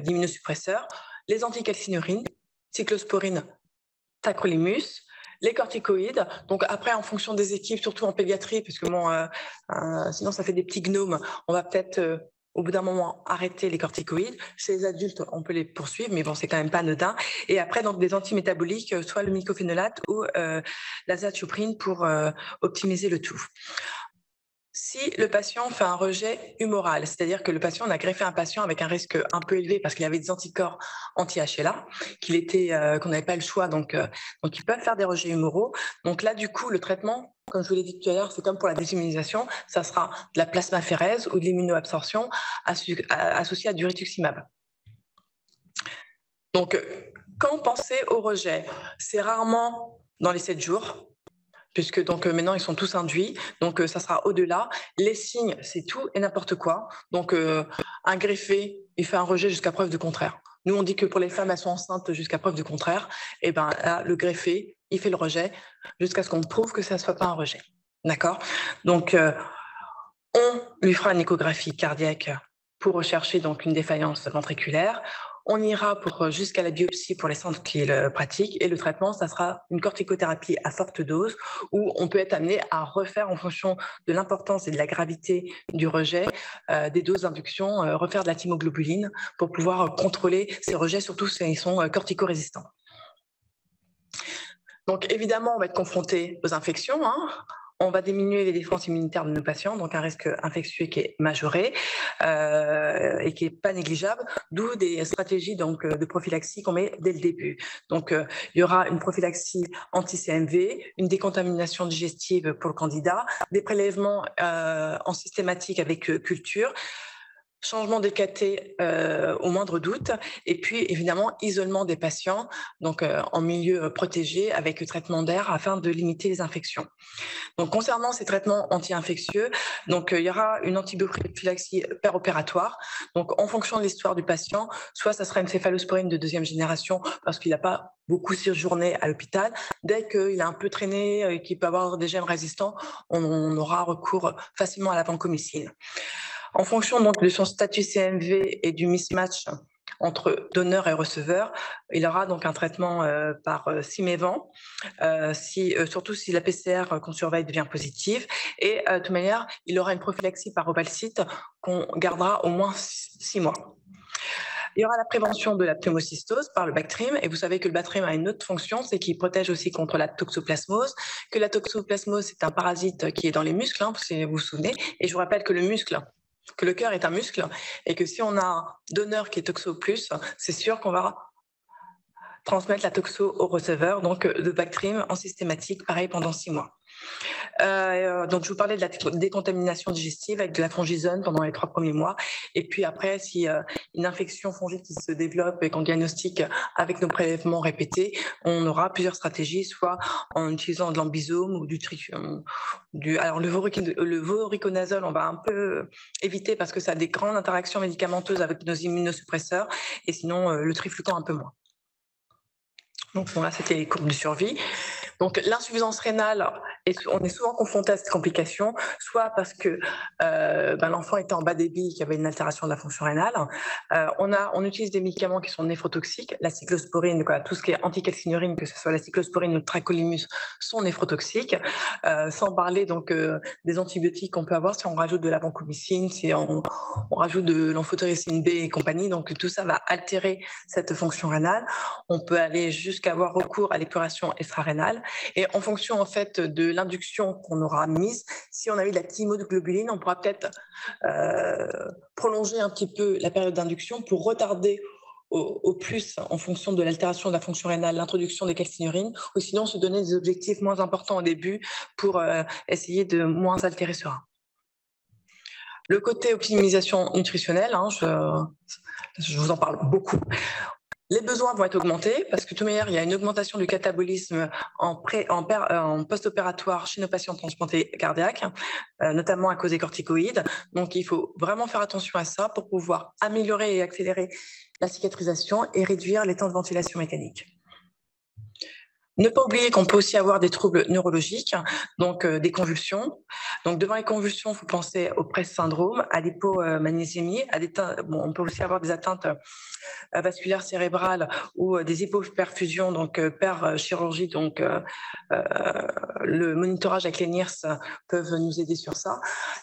d'immunosuppresseurs, les anticalcinurines, cyclosporine, tacrolimus, les corticoïdes. Donc après, en fonction des équipes, surtout en pédiatrie, parce que sinon ça fait des petits gnomes, on va peut-être au bout d'un moment arrêter les corticoïdes. Chez les adultes, on peut les poursuivre, mais bon, c'est quand même pas anodin. Et après, donc des antimétaboliques, soit le mycophénolate ou l'azathioprine pour optimiser le tout. Si le patient fait un rejet humoral, c'est-à-dire que le patient, on a greffé un patient avec un risque un peu élevé parce qu'il avait des anticorps anti-HLA, qu'on n'avait pas le choix, donc ils peuvent faire des rejets humoraux. Donc là, du coup, le traitement, comme je vous l'ai dit tout à l'heure, c'est comme pour la désimmunisation, ça sera de la plasmaphérèse ou de l'immunoabsorption associée à du rituximab. Donc, quand penser au rejet, c'est rarement dans les 7 jours, puisque donc maintenant ils sont tous induits, donc ça sera au-delà. Les signes, c'est tout et n'importe quoi. Donc un greffé, il fait un rejet jusqu'à preuve du contraire. Nous, on dit que pour les femmes, elles sont enceintes jusqu'à preuve du contraire. Et ben là, le greffé, il fait le rejet jusqu'à ce qu'on prouve que ça ne soit pas un rejet. D'accord? Donc on lui fera une échographie cardiaque pour rechercher donc une défaillance ventriculaire. On ira jusqu'à la biopsie pour les centres qui le pratiquent et le traitement, ça sera une corticothérapie à forte dose où on peut être amené à refaire en fonction de l'importance et de la gravité du rejet des doses d'induction, refaire de la thymoglobuline pour pouvoir contrôler ces rejets, surtout s'ils sont corticorésistants. Donc évidemment, on va être confronté aux infections. On va diminuer les défenses immunitaires de nos patients, donc un risque infectieux qui est majoré et qui n'est pas négligeable, d'où des stratégies donc, de prophylaxie qu'on met dès le début. Donc, il y aura une prophylaxie anti-CMV, une décontamination digestive pour le candidat, des prélèvements en systématique avec culture, changement des cathés au moindre doute, et puis évidemment isolement des patients donc en milieu protégé avec le traitement d'air afin de limiter les infections. Donc concernant ces traitements anti-infectieux, donc il y aura une antibprophylaxie péropératoire. Donc en fonction de l'histoire du patient, soit ça sera une céphalosporine de 2e génération parce qu'il n'a pas beaucoup séjourné à l'hôpital. Dès qu'il a un peu traîné et qu'il peut avoir des gènes résistants, on aura recours facilement à la vancomycine. En fonction donc de son statut CMV et du mismatch entre donneur et receveur, il aura donc un traitement par Simévan, surtout si la PCR qu'on surveille devient positive. Et de toute manière, il aura une prophylaxie par Ovalcite qu'on gardera au moins 6 mois. Il y aura la prévention de la pneumocystose par le Bactrim. Et vous savez que le Bactrim a une autre fonction, c'est qu'il protège aussi contre la toxoplasmose. Que la toxoplasmose, c'est un parasite qui est dans les muscles, si vous vous souvenez. Et je vous rappelle que le cœur est un muscle et que si on a un donneur qui est toxo plus, c'est sûr qu'on va transmettre la toxo au receveur, donc le Bactrim en systématique, pareil pendant 6 mois. Donc je vous parlais de la décontamination digestive avec de la fongizone pendant les 3 premiers mois, et puis après si une infection fongique qui se développe et qu'on diagnostique avec nos prélèvements répétés, on aura plusieurs stratégies, soit en utilisant de l'ambisome ou alors le voriconazole, on va un peu éviter parce que ça a des grandes interactions médicamenteuses avec nos immunosuppresseurs, et sinon le triflucan un peu moins. Donc bon, là c'était les courbes de survie. Donc l'insuffisance rénale, on est souvent confronté à cette complication, soit parce que l'enfant était en bas débit, qu'il y avait une altération de la fonction rénale. On utilise des médicaments qui sont néphrotoxiques, la cyclosporine, tout ce qui est anticalcinurine, que ce soit la cyclosporine ou le tacrolimus, sont néphrotoxiques. Sans parler donc des antibiotiques qu'on peut avoir si on rajoute de la vancomycine, si on rajoute de l'amphotericine B et compagnie. Donc tout ça va altérer cette fonction rénale. On peut aller jusqu'à avoir recours à l'épuration extra-rénale. Et en fonction en fait de l'induction qu'on aura mise, si on a eu de la thymoglobuline, on pourra peut-être prolonger un petit peu la période d'induction pour retarder au plus, en fonction de l'altération de la fonction rénale, l'introduction des calcinurines, ou sinon se donner des objectifs moins importants au début pour essayer de moins altérer ce rein. Le côté optimisation nutritionnelle, je vous en parle beaucoup. Les besoins vont être augmentés parce que de toute manière, il y a une augmentation du catabolisme en post-opératoire chez nos patients transplantés cardiaques, notamment à cause des corticoïdes. Donc, il faut vraiment faire attention à ça pour pouvoir améliorer et accélérer la cicatrisation et réduire les temps de ventilation mécanique. Ne pas oublier qu'on peut aussi avoir des troubles neurologiques, donc des convulsions. Donc devant les convulsions, il faut penser au PRES syndrome, à l'hypomagnésémie, bon, on peut aussi avoir des atteintes vasculaires cérébrales ou des hypoperfusions, donc chirurgie, donc le monitorage avec les NIRS peuvent nous aider sur ça.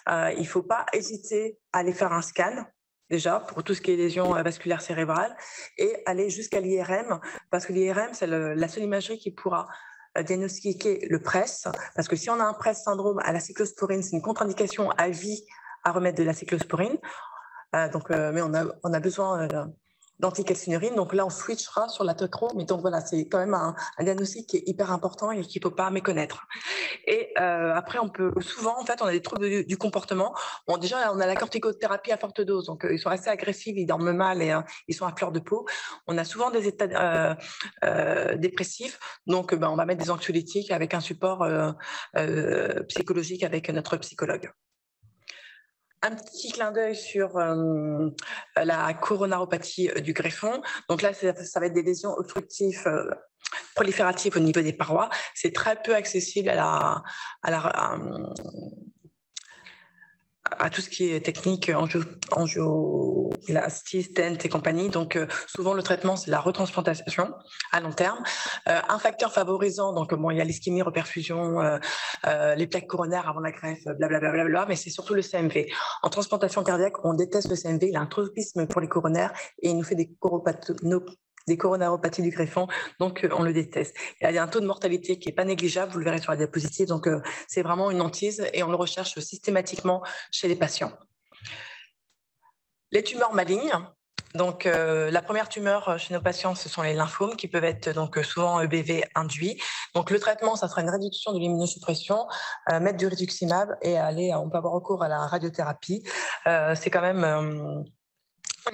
Il ne faut pas hésiter à aller faire un scan déjà pour tout ce qui est lésions vasculaires cérébrales et aller jusqu'à l'IRM parce que l'IRM c'est la seule imagerie qui pourra diagnostiquer le PRES parce que si on a un PRES syndrome à la cyclosporine, c'est une contre-indication à vie à remettre de la cyclosporine. Mais on a besoin d'anticalcinurine. Donc là, on switchera sur la tacro. Mais donc voilà, c'est quand même un diagnostic qui est hyper important et qu'il ne faut pas méconnaître. Et après, on peut souvent, en fait, on a des troubles du comportement. Bon, déjà, on a la corticothérapie à forte dose. Donc, ils sont assez agressifs, ils dorment mal et ils sont à fleur de peau. On a souvent des états dépressifs. Donc, on va mettre des anxiolytiques avec un support psychologique avec notre psychologue. Un petit clin d'œil sur la coronaropathie du greffon. Donc là, ça va être des lésions obstructives prolifératives au niveau des parois. C'est très peu accessible à tout ce qui est technique, angioplastie, stent et compagnie. Donc, souvent, le traitement, c'est la retransplantation à long terme. Un facteur favorisant, donc, bon, il y a l'ischémie, reperfusion, les plaques coronaires avant la greffe, blablabla, mais c'est surtout le CMV. En transplantation cardiaque, on déteste le CMV, il a un tropisme pour les coronaires et il nous fait des coronaropathies du greffon, donc on le déteste. Il y a un taux de mortalité qui n'est pas négligeable, vous le verrez sur la diapositive, donc c'est vraiment une hantise et on le recherche systématiquement chez les patients. Les tumeurs malignes. Donc, la première tumeur chez nos patients, ce sont les lymphomes qui peuvent être donc souvent EBV induits. Donc, le traitement, ça sera une réduction de l'immunosuppression, mettre du rituximab et on peut avoir recours à la radiothérapie. C'est quand même une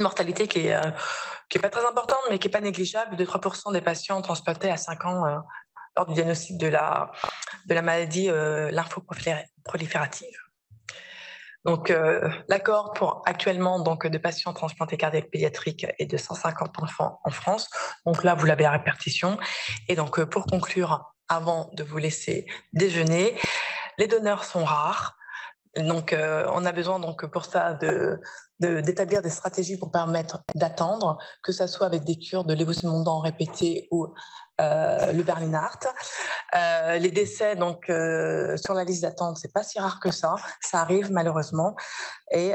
mortalité qui est pas très importante, mais qui est pas négligeable. 2-3% des patients transplantés à 5 ans lors du diagnostic de la maladie lymphoproliférative. Donc, l'accord pour actuellement donc, de patients transplantés cardiaques pédiatriques est de 150 enfants en France. Donc là, vous l'avez à répartition. Et donc, pour conclure, avant de vous laisser déjeuner, les donneurs sont rares. Donc, on a besoin donc pour ça d'établir des stratégies pour permettre d'attendre, que ça soit avec des cures de lévosimodan répétées ou le Berlinart. Les décès donc sur la liste d'attente, c'est pas si rare que ça arrive malheureusement et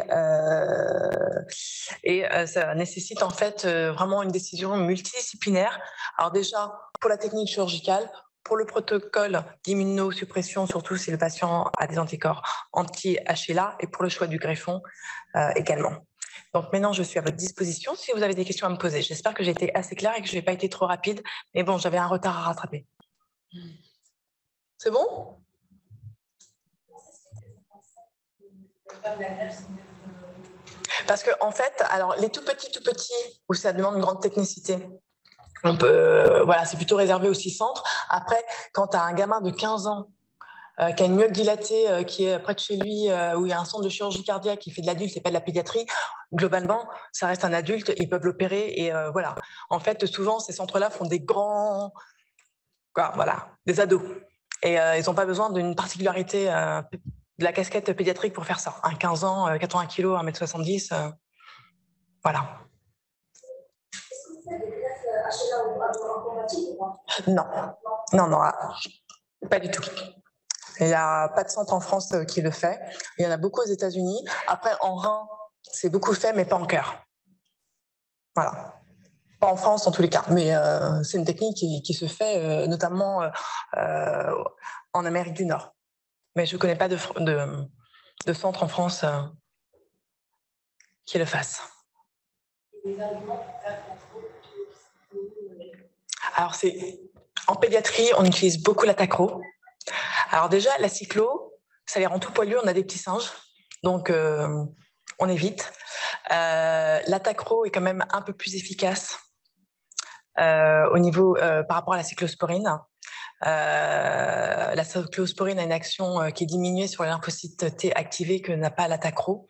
ça nécessite en fait vraiment une décision multidisciplinaire. Alors déjà pour la technique chirurgicale, pour le protocole d'immunosuppression, surtout si le patient a des anticorps anti-HLA, et pour le choix du greffon également. Donc maintenant, je suis à votre disposition si vous avez des questions à me poser. J'espère que j'ai été assez claire et que je n'ai pas été trop rapide, mais bon, j'avais un retard à rattraper. C'est bon? Parce que en fait, alors les tout petits, où ça demande une grande technicité, on peut, voilà, c'est plutôt réservé aux 6 centres. Après, quand tu as un gamin de 15 ans qui a une myopie dilatée, qui est près de chez lui, où il y a un centre de chirurgie cardiaque qui fait de l'adulte et pas de la pédiatrie, globalement, ça reste un adulte, ils peuvent l'opérer et voilà. En fait, souvent, ces centres-là font des grands, voilà, des ados. Et ils n'ont pas besoin d'une particularité de la casquette pédiatrique pour faire ça. Un 15 ans, 80 kg, 1m70, voilà. Non, pas du tout. Il n'y a pas de centre en France qui le fait. Il y en a beaucoup aux États-Unis. Après, en rein, c'est beaucoup fait, mais pas en cœur. Voilà. Pas en France, en tous les cas. Mais c'est une technique qui se fait notamment en Amérique du Nord. Mais je ne connais pas de centre en France qui le fasse. Alors, en pédiatrie, on utilise beaucoup la tacro. Alors déjà, la cyclo, ça les rend tout poilus, on a des petits singes, donc on évite. La tacro est quand même un peu plus efficace au niveau par rapport à la cyclosporine. La cyclosporine a une action qui est diminuée sur les lymphocytes T activés que n'a pas la tacro.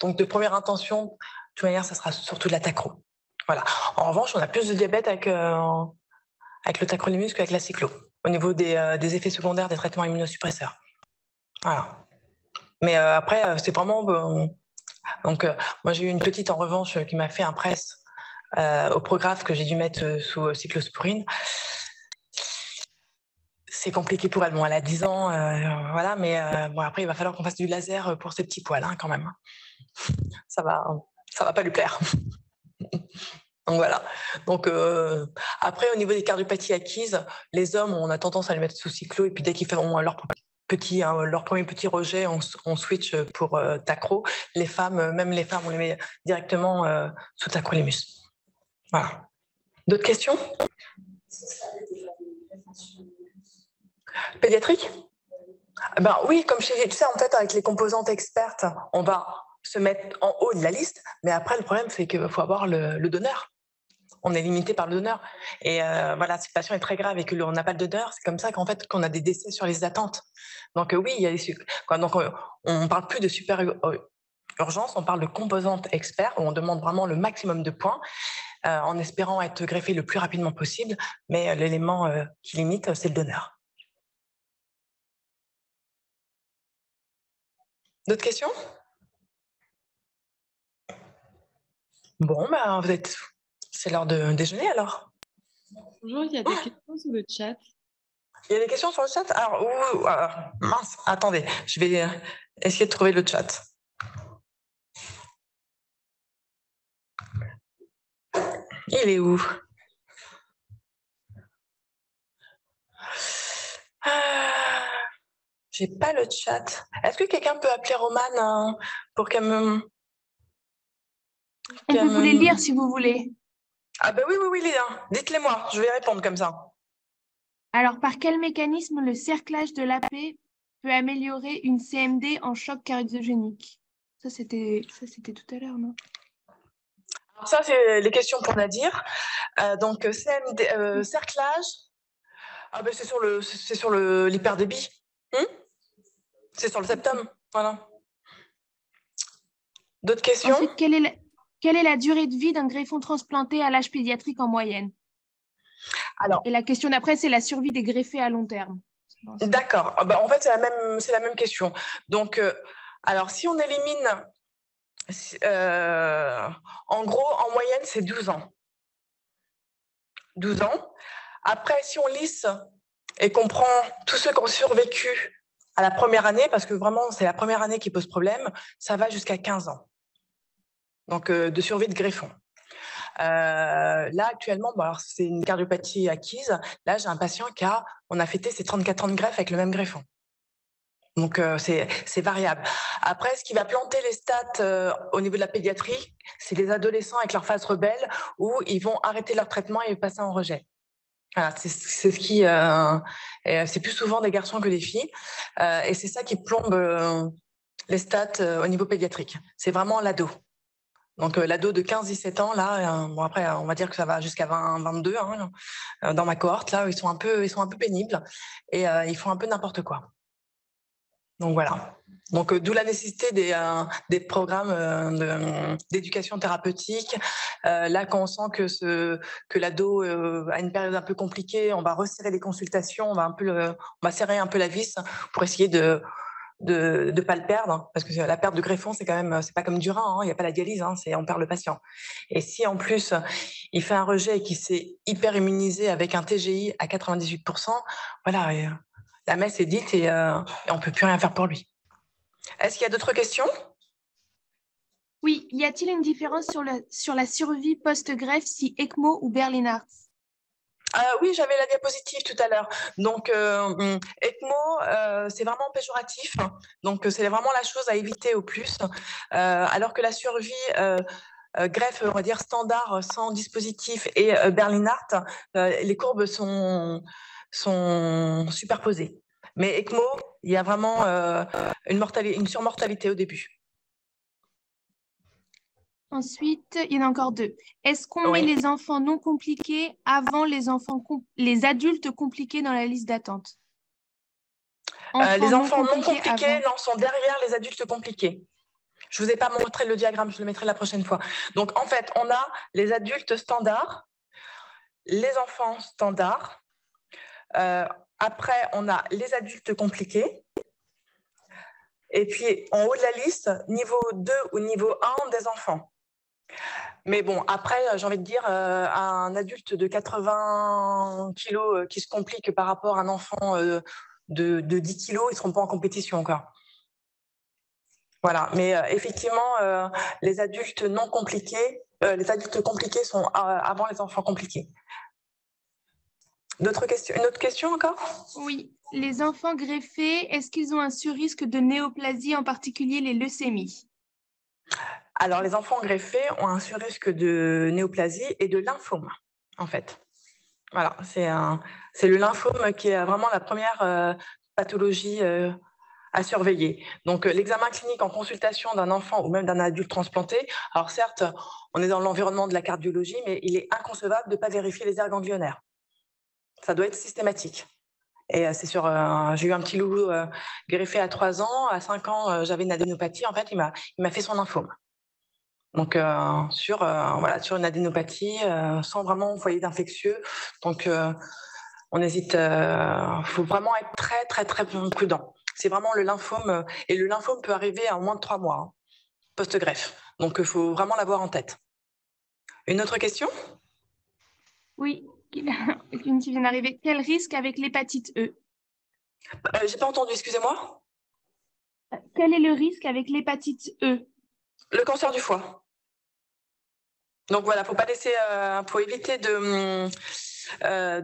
Donc de première intention, de toute manière, ça sera surtout de la tacro. Voilà. En revanche, on a plus de diabète avec le tacrolimus qu'avec la cyclo. au niveau des effets secondaires des traitements immunosuppresseurs. Voilà. Mais après, c'est vraiment... donc, moi, j'ai eu une petite, en revanche, qui m'a fait un press au prographe que j'ai dû mettre sous cyclosporine. C'est compliqué pour elle. Bon, elle a 10 ans, voilà, mais bon, après, il va falloir qu'on fasse du laser pour ses petits poils, hein, quand même. Ça va pas lui plaire. Donc voilà. Donc après, au niveau des cardiopathies acquises, les hommes, on a tendance à les mettre sous cyclo, et puis dès qu'ils font leur premier petit rejet, on switch pour Tacro. Les femmes, même les femmes, on les met directement sous tacrolimus. Voilà. D'autres questions? Pédiatrique? Ben oui, comme je disais, tu sais, en fait, avec les composantes expertes, on va se mettre en haut de la liste, mais après, le problème, c'est qu'il faut avoir le donneur. On est limité par le donneur. Et voilà, si le patient est très grave et qu'on n'a pas de donneur, c'est comme ça qu'en fait, qu'on a des décès sur les attentes. Donc oui, il y a des... Donc on ne parle plus de super urgence, on parle de composantes experts, où on demande vraiment le maximum de points, en espérant être greffé le plus rapidement possible, mais l'élément qui limite, c'est le donneur. D'autres questions? Bon, ben, c'est l'heure de déjeuner alors. Bonjour, il y a des questions sur le chat. Il y a des questions sur le chat? Alors, mince, attendez, je vais essayer de trouver le chat. Il est où? J'ai pas le chat. Est-ce que quelqu'un peut appeler Romane pour qu'elle me... On peut vous les lire si vous voulez. Ah ben oui, Léa. Dites-les-moi, je vais répondre comme ça. Alors, par quel mécanisme le cerclage de l'AP peut améliorer une CMD en choc cardiogénique? Ça, c'était tout à l'heure, non? Alors ça, c'est les questions pour Nadir. Donc, CMD, cerclage, ben c'est sur l'hyperdébit. C'est sur le septum, voilà. D'autres questions? Ensuite, quelle est la durée de vie d'un greffon transplanté à l'âge pédiatrique en moyenne? Alors, et la question d'après, c'est la survie des greffés à long terme. D'accord. En fait, c'est la même question. Donc, alors, si on élimine, en gros, en moyenne, c'est 12 ans. 12 ans. Après, si on lisse et qu'on prend tous ceux qui ont survécu à la première année, parce que vraiment, c'est la première année qui pose problème, ça va jusqu'à 15 ans. Donc, de survie de greffon. Là, actuellement, c'est une cardiopathie acquise. Là, j'ai un patient on a fêté ses 34 ans de greffe avec le même greffon. Donc, c'est variable. Après, ce qui va planter les stats au niveau de la pédiatrie, c'est les adolescents avec leur phase rebelle où ils vont arrêter leur traitement et passer en rejet. Voilà, c'est ce qui... c'est plus souvent des garçons que des filles. Et c'est ça qui plombe les stats au niveau pédiatrique. C'est vraiment l'ado. Donc, l'ado de 15-17 ans, là, bon, après, on va dire que ça va jusqu'à 20-22 dans ma cohorte, là, où ils sont un peu pénibles et ils font un peu n'importe quoi. Donc, voilà. Donc, d'où la nécessité des programmes d'éducation thérapeutique. Là, quand on sent que l'ado a une période un peu compliquée, on va resserrer les consultations, on va serrer un peu la vis pour essayer de pas le perdre, parce que la perte de greffon, c'est quand même, c'est pas comme du rein, il n'y a pas la dialyse, on perd le patient. Et si en plus il fait un rejet et qu'il s'est hyper immunisé avec un TGI à 98%, voilà, la messe est dite et on peut plus rien faire pour lui. Est-ce qu'il y a d'autres questions? Oui, y a-t-il une différence sur la survie post-greffe si ECMO ou Berlin Heart? Oui, j'avais la diapositive tout à l'heure. Donc, ECMO, c'est vraiment péjoratif. Donc, c'est vraiment la chose à éviter au plus. Alors que la survie greffe, on va dire, standard, sans dispositif et Berlin Heart, les courbes sont superposées. Mais ECMO, il y a vraiment une surmortalité au début. Ensuite, il y en a encore deux. Est-ce qu'on met les enfants non compliqués avant les adultes compliqués dans la liste d'attente? Les enfants non compliqués sont derrière les adultes compliqués. Je ne vous ai pas montré le diagramme, je le mettrai la prochaine fois. Donc, en fait, on a les adultes standards, les enfants standards. Après, on a les adultes compliqués. Et puis, en haut de la liste, niveau 2 ou niveau 1 des enfants. Mais bon, après, j'ai envie de dire, un adulte de 80 kilos qui se complique par rapport à un enfant de 10 kilos, ils ne seront pas en compétition encore. Voilà, mais effectivement, les adultes non compliqués, les adultes compliqués sont avant les enfants compliqués. D'autres questions? Une autre question encore? Oui. Les enfants greffés, est-ce qu'ils ont un surrisque de néoplasie, en particulier les leucémies? Alors, les enfants greffés ont un surrisque de néoplasie et de lymphome, en fait. Voilà, c'est le lymphome qui est vraiment la première pathologie à surveiller. Donc, l'examen clinique en consultation d'un enfant ou même d'un adulte transplanté, alors certes, on est dans l'environnement de la cardiologie, mais il est inconcevable de ne pas vérifier les aires ganglionnaires. Ça doit être systématique. Et c'est sur, j'ai eu un petit loulou greffé à 3 ans, à 5 ans, j'avais une adénopathie. En fait, il m'a fait son lymphome. Donc, sur une adénopathie, sans vraiment foyer d'infectieux. Donc, on hésite, faut vraiment être très, très, très prudent. C'est vraiment le lymphome, et le lymphome peut arriver en moins de 3 mois, hein, post-greffe. Donc, il faut vraiment l'avoir en tête. Une autre question? Oui, une qui vient d'arriver. Quel risque avec l'hépatite E? J'ai pas entendu, excusez-moi. Quel est le risque avec l'hépatite E? Le cancer du foie. Donc voilà, faut éviter de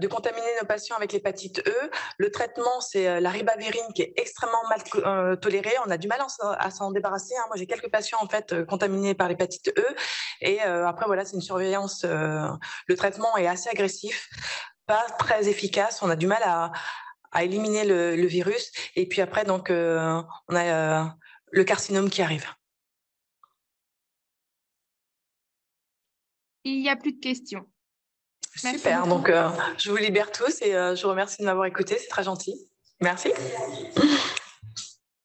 contaminer nos patients avec l'hépatite E. Le traitement, c'est la ribavérine qui est extrêmement mal tolérée. On a du mal à s'en débarrasser, hein. Moi, j'ai quelques patients en fait contaminés par l'hépatite E. Et après, voilà, c'est une surveillance. Le traitement est assez agressif, pas très efficace. On a du mal à éliminer le virus. Et puis après, donc, on a le carcinome qui arrive. Il n'y a plus de questions. Merci Super, beaucoup. donc je vous libère tous et je vous remercie de m'avoir écouté, c'est très gentil. Merci.